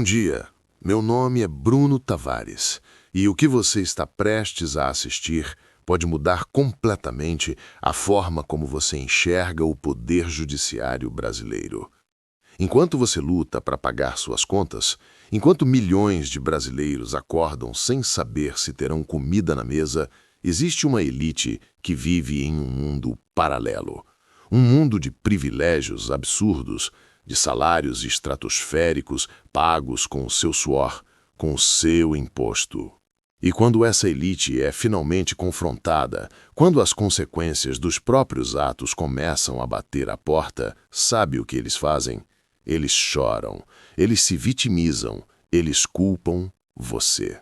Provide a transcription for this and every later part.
Bom dia, meu nome é Bruno Tavares e o que você está prestes a assistir pode mudar completamente a forma como você enxerga o poder judiciário brasileiro. Enquanto você luta para pagar suas contas, enquanto milhões de brasileiros acordam sem saber se terão comida na mesa, existe uma elite que vive em um mundo paralelo. Um mundo de privilégios absurdos, de salários estratosféricos pagos com o seu suor, com o seu imposto. E quando essa elite é finalmente confrontada, quando as consequências dos próprios atos começam a bater à porta, sabe o que eles fazem? Eles choram, eles se vitimizam, eles culpam você.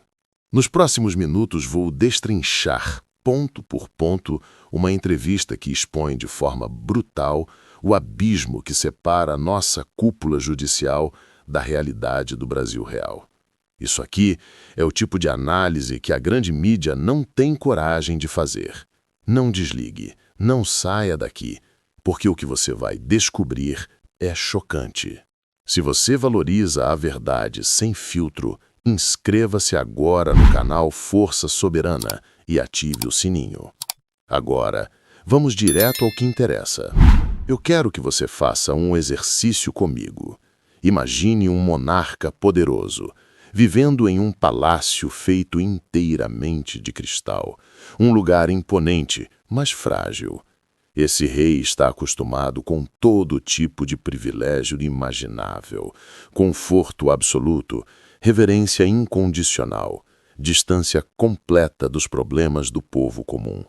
Nos próximos minutos vou destrinchar, ponto por ponto, uma entrevista que expõe de forma brutal o abismo que separa a nossa cúpula judicial da realidade do Brasil real. Isso aqui é o tipo de análise que a grande mídia não tem coragem de fazer. Não desligue, não saia daqui, porque o que você vai descobrir é chocante. Se você valoriza a verdade sem filtro, inscreva-se agora no canal Força Soberana e ative o sininho. Agora, vamos direto ao que interessa. Eu quero que você faça um exercício comigo. Imagine um monarca poderoso, vivendo em um palácio feito inteiramente de cristal, um lugar imponente, mas frágil. Esse rei está acostumado com todo tipo de privilégio imaginável, conforto absoluto, reverência incondicional, distância completa dos problemas do povo comum.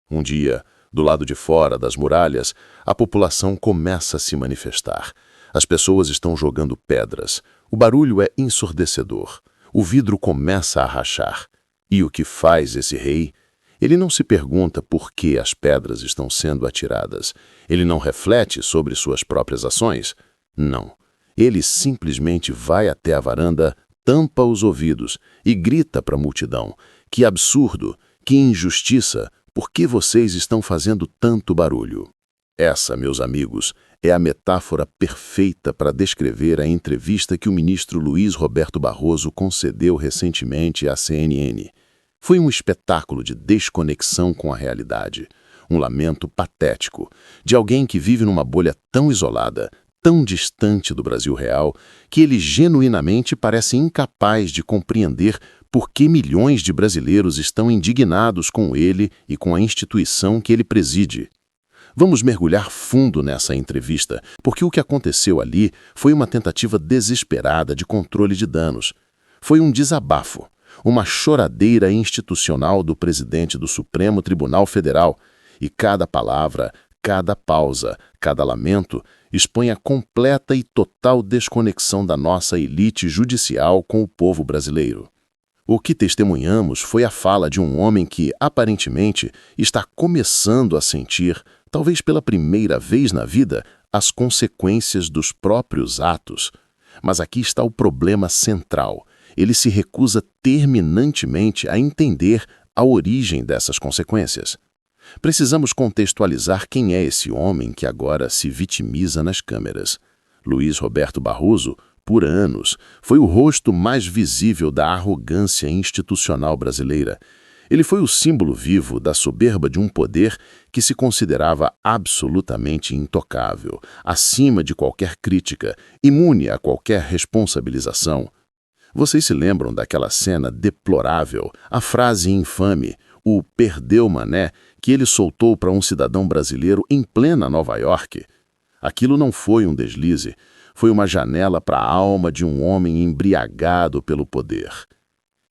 Um dia, do lado de fora das muralhas, a população começa a se manifestar. As pessoas estão jogando pedras. O barulho é ensurdecedor. O vidro começa a rachar. E o que faz esse rei? Ele não se pergunta por que as pedras estão sendo atiradas. Ele não reflete sobre suas próprias ações. Não. Ele simplesmente vai até a varanda, tampa os ouvidos e grita para a multidão: que absurdo, que injustiça! Por que vocês estão fazendo tanto barulho? Essa, meus amigos, é a metáfora perfeita para descrever a entrevista que o ministro Luiz Roberto Barroso concedeu recentemente à CNN. Foi um espetáculo de desconexão com a realidade, um lamento patético de alguém que vive numa bolha tão isolada, tão distante do Brasil real, que ele genuinamente parece incapaz de compreender por que milhões de brasileiros estão indignados com ele e com a instituição que ele preside. Vamos mergulhar fundo nessa entrevista, porque o que aconteceu ali foi uma tentativa desesperada de controle de danos. Foi um desabafo, uma choradeira institucional do presidente do Supremo Tribunal Federal, e cada palavra, cada pausa, cada lamento expõe a completa e total desconexão da nossa elite judicial com o povo brasileiro. O que testemunhamos foi a fala de um homem que, aparentemente, está começando a sentir, talvez pela primeira vez na vida, as consequências dos próprios atos. Mas aqui está o problema central. Ele se recusa terminantemente a entender a origem dessas consequências. Precisamos contextualizar quem é esse homem que agora se vitimiza nas câmeras. Luiz Roberto Barroso, por anos, foi o rosto mais visível da arrogância institucional brasileira. Ele foi o símbolo vivo da soberba de um poder que se considerava absolutamente intocável, acima de qualquer crítica, imune a qualquer responsabilização. Vocês se lembram daquela cena deplorável, a frase infame, o "perdeu, mané", que ele soltou para um cidadão brasileiro em plena Nova York? Aquilo não foi um deslize, foi uma janela para a alma de um homem embriagado pelo poder.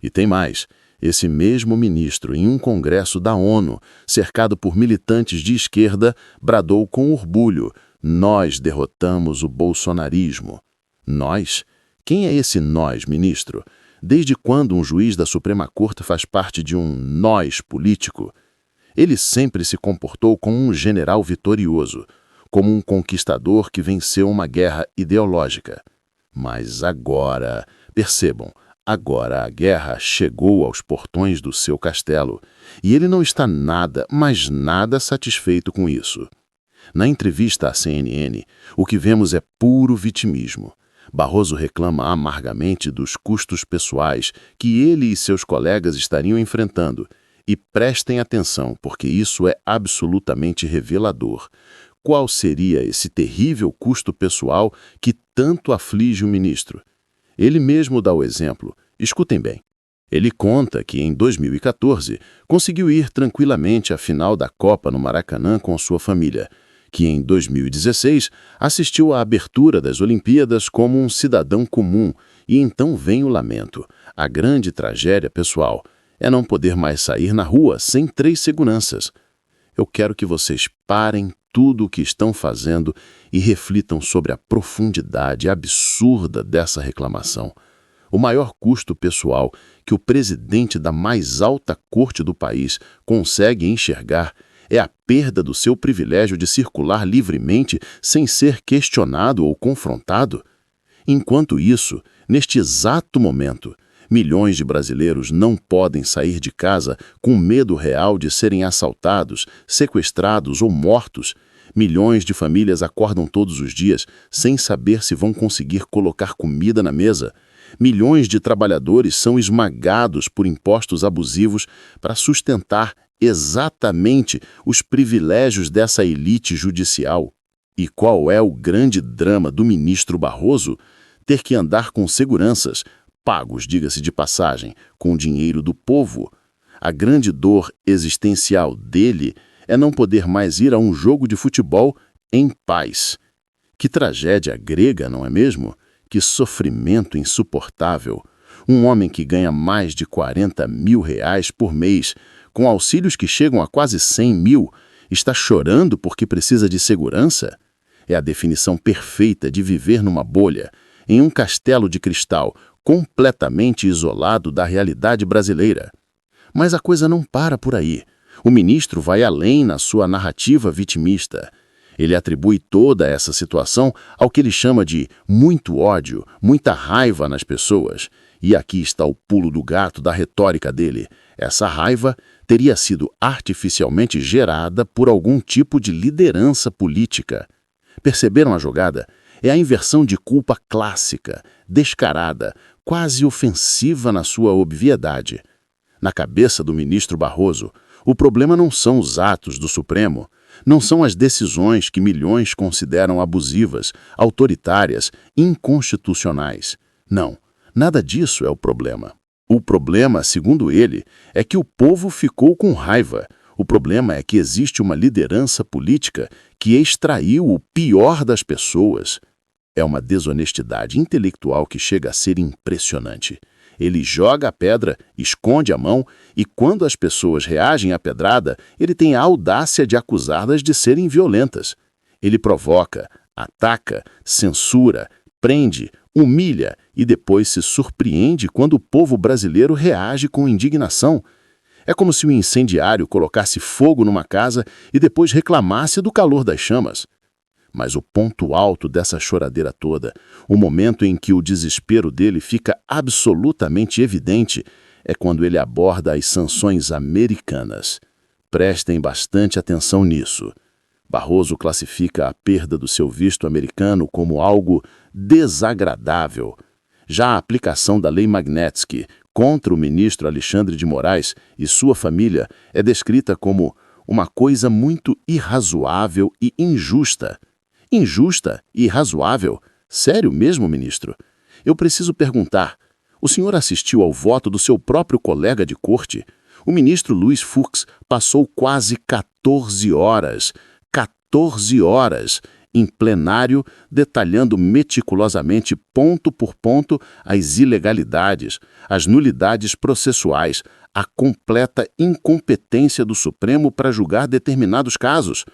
E tem mais, esse mesmo ministro, em um congresso da ONU, cercado por militantes de esquerda, bradou com orgulho: "Nós derrotamos o bolsonarismo." Nós? Quem é esse nós, ministro? Desde quando um juiz da Suprema Corte faz parte de um nós político? Ele sempre se comportou como um general vitorioso, como um conquistador que venceu uma guerra ideológica. Mas agora, percebam, agora a guerra chegou aos portões do seu castelo, e ele não está nada, mas nada satisfeito com isso. Na entrevista à CNN, o que vemos é puro vitimismo. Barroso reclama amargamente dos custos pessoais que ele e seus colegas estariam enfrentando. E prestem atenção, porque isso é absolutamente revelador. Qual seria esse terrível custo pessoal que tanto aflige o ministro? Ele mesmo dá o exemplo. Escutem bem. Ele conta que, em 2014, conseguiu ir tranquilamente à final da Copa no Maracanã com sua família, que em 2016 assistiu à abertura das Olimpíadas como um cidadão comum, e então vem o lamento. A grande tragédia pessoal é não poder mais sair na rua sem 3 seguranças. Eu quero que vocês parem tudo o que estão fazendo e reflitam sobre a profundidade absurda dessa reclamação. O maior custo pessoal que o presidente da mais alta corte do país consegue enxergar é a perda do seu privilégio de circular livremente sem ser questionado ou confrontado. Enquanto isso, neste exato momento, milhões de brasileiros não podem sair de casa com medo real de serem assaltados, sequestrados ou mortos. Milhões de famílias acordam todos os dias sem saber se vão conseguir colocar comida na mesa. Milhões de trabalhadores são esmagados por impostos abusivos para sustentar exatamente os privilégios dessa elite judicial. E qual é o grande drama do ministro Barroso? Ter que andar com seguranças, pagos, diga-se de passagem, com o dinheiro do povo. A grande dor existencial dele é não poder mais ir a um jogo de futebol em paz. Que tragédia grega, não é mesmo? Que sofrimento insuportável. Um homem que ganha mais de 40 mil reais por mês, com auxílios que chegam a quase 100 mil, está chorando porque precisa de segurança? É a definição perfeita de viver numa bolha, em um castelo de cristal, completamente isolado da realidade brasileira. Mas a coisa não para por aí. O ministro vai além na sua narrativa vitimista. Ele atribui toda essa situação ao que ele chama de muito ódio, muita raiva nas pessoas. E aqui está o pulo do gato da retórica dele. Essa raiva teria sido artificialmente gerada por algum tipo de liderança política. Perceberam a jogada? É a inversão de culpa clássica, descarada, quase ofensiva na sua obviedade. Na cabeça do ministro Barroso, o problema não são os atos do Supremo, não são as decisões que milhões consideram abusivas, autoritárias, inconstitucionais. Não, nada disso é o problema. O problema, segundo ele, é que o povo ficou com raiva. O problema é que existe uma liderança política que extraiu o pior das pessoas. É uma desonestidade intelectual que chega a ser impressionante. Ele joga a pedra, esconde a mão e, quando as pessoas reagem à pedrada, ele tem a audácia de acusá-las de serem violentas. Ele provoca, ataca, censura, prende, humilha e depois se surpreende quando o povo brasileiro reage com indignação. É como se um incendiário colocasse fogo numa casa e depois reclamasse do calor das chamas. Mas o ponto alto dessa choradeira toda, o momento em que o desespero dele fica absolutamente evidente, é quando ele aborda as sanções americanas. Prestem bastante atenção nisso. Barroso classifica a perda do seu visto americano como algo desagradável. Já a aplicação da Lei Magnitsky contra o ministro Alexandre de Moraes e sua família é descrita como uma coisa muito irrazoável e injusta. Injusta e irrazoável? Sério mesmo, ministro? Eu preciso perguntar. O senhor assistiu ao voto do seu próprio colega de corte? O ministro Luiz Fux passou quase 14 horas em plenário detalhando meticulosamente, ponto por ponto, as ilegalidades, as nulidades processuais, a completa incompetência do Supremo para julgar determinados casos.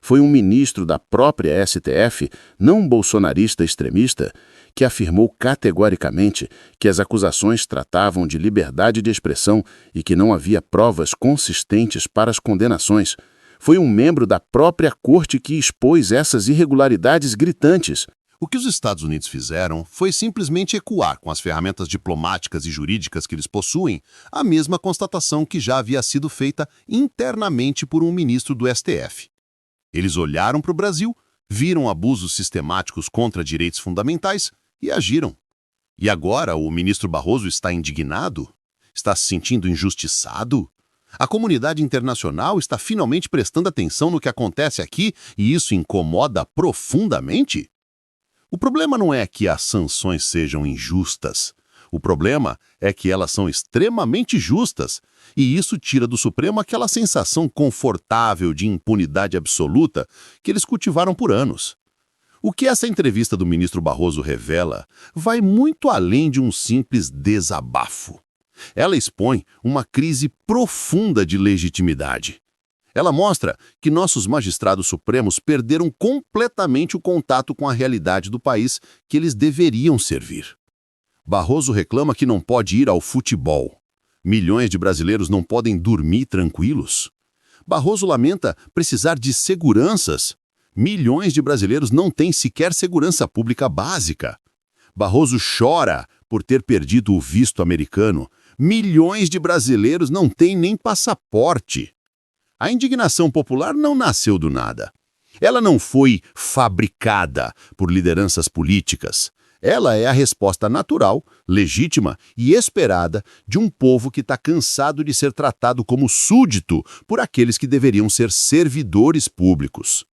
Foi um ministro da própria STF, não um bolsonarista extremista, que afirmou categoricamente que as acusações tratavam de liberdade de expressão e que não havia provas consistentes para as condenações. Foi um membro da própria corte que expôs essas irregularidades gritantes. O que os Estados Unidos fizeram foi simplesmente ecoar com as ferramentas diplomáticas e jurídicas que eles possuem a mesma constatação que já havia sido feita internamente por um ministro do STF. Eles olharam para o Brasil, viram abusos sistemáticos contra direitos fundamentais e agiram. E agora o ministro Barroso está indignado? Está se sentindo injustiçado? A comunidade internacional está finalmente prestando atenção no que acontece aqui e isso incomoda profundamente? O problema não é que as sanções sejam injustas. O problema é que elas são extremamente justas e isso tira do Supremo aquela sensação confortável de impunidade absoluta que eles cultivaram por anos. O que essa entrevista do ministro Barroso revela vai muito além de um simples desabafo. Ela expõe uma crise profunda de legitimidade. Ela mostra que nossos magistrados supremos perderam completamente o contato com a realidade do país que eles deveriam servir. Barroso reclama que não pode ir ao futebol. Milhões de brasileiros não podem dormir tranquilos. Barroso lamenta precisar de seguranças. Milhões de brasileiros não têm sequer segurança pública básica. Barroso chora por ter perdido o visto americano. Milhões de brasileiros não têm nem passaporte. A indignação popular não nasceu do nada. Ela não foi fabricada por lideranças políticas. Ela é a resposta natural, legítima e esperada de um povo que está cansado de ser tratado como súdito por aqueles que deveriam ser servidores públicos.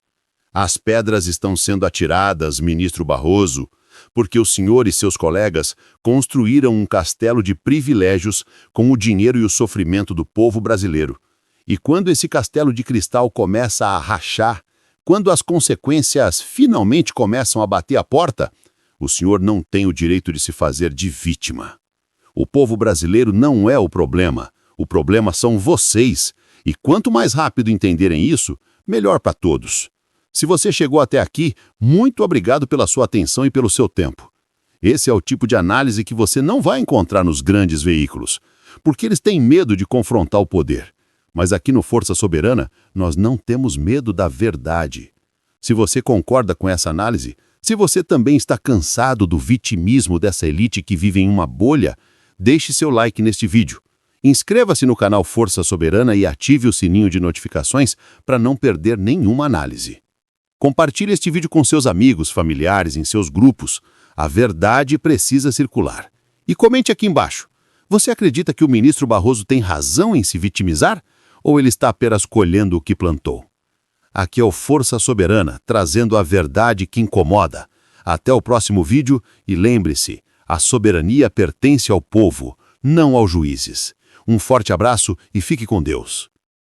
As pedras estão sendo atiradas, ministro Barroso, porque o senhor e seus colegas construíram um castelo de privilégios com o dinheiro e o sofrimento do povo brasileiro. E quando esse castelo de cristal começa a rachar, quando as consequências finalmente começam a bater a porta, o senhor não tem o direito de se fazer de vítima. O povo brasileiro não é o problema são vocês. E quanto mais rápido entenderem isso, melhor para todos. Se você chegou até aqui, muito obrigado pela sua atenção e pelo seu tempo. Esse é o tipo de análise que você não vai encontrar nos grandes veículos, porque eles têm medo de confrontar o poder. Mas aqui no Força Soberana, nós não temos medo da verdade. Se você concorda com essa análise, se você também está cansado do vitimismo dessa elite que vive em uma bolha, deixe seu like neste vídeo. Inscreva-se no canal Força Soberana e ative o sininho de notificações para não perder nenhuma análise. Compartilhe este vídeo com seus amigos, familiares, em seus grupos. A verdade precisa circular. E comente aqui embaixo. Você acredita que o ministro Barroso tem razão em se vitimizar? Ou ele está apenas colhendo o que plantou? Aqui é o Força Soberana, trazendo a verdade que incomoda. Até o próximo vídeo e lembre-se, a soberania pertence ao povo, não aos juízes. Um forte abraço e fique com Deus.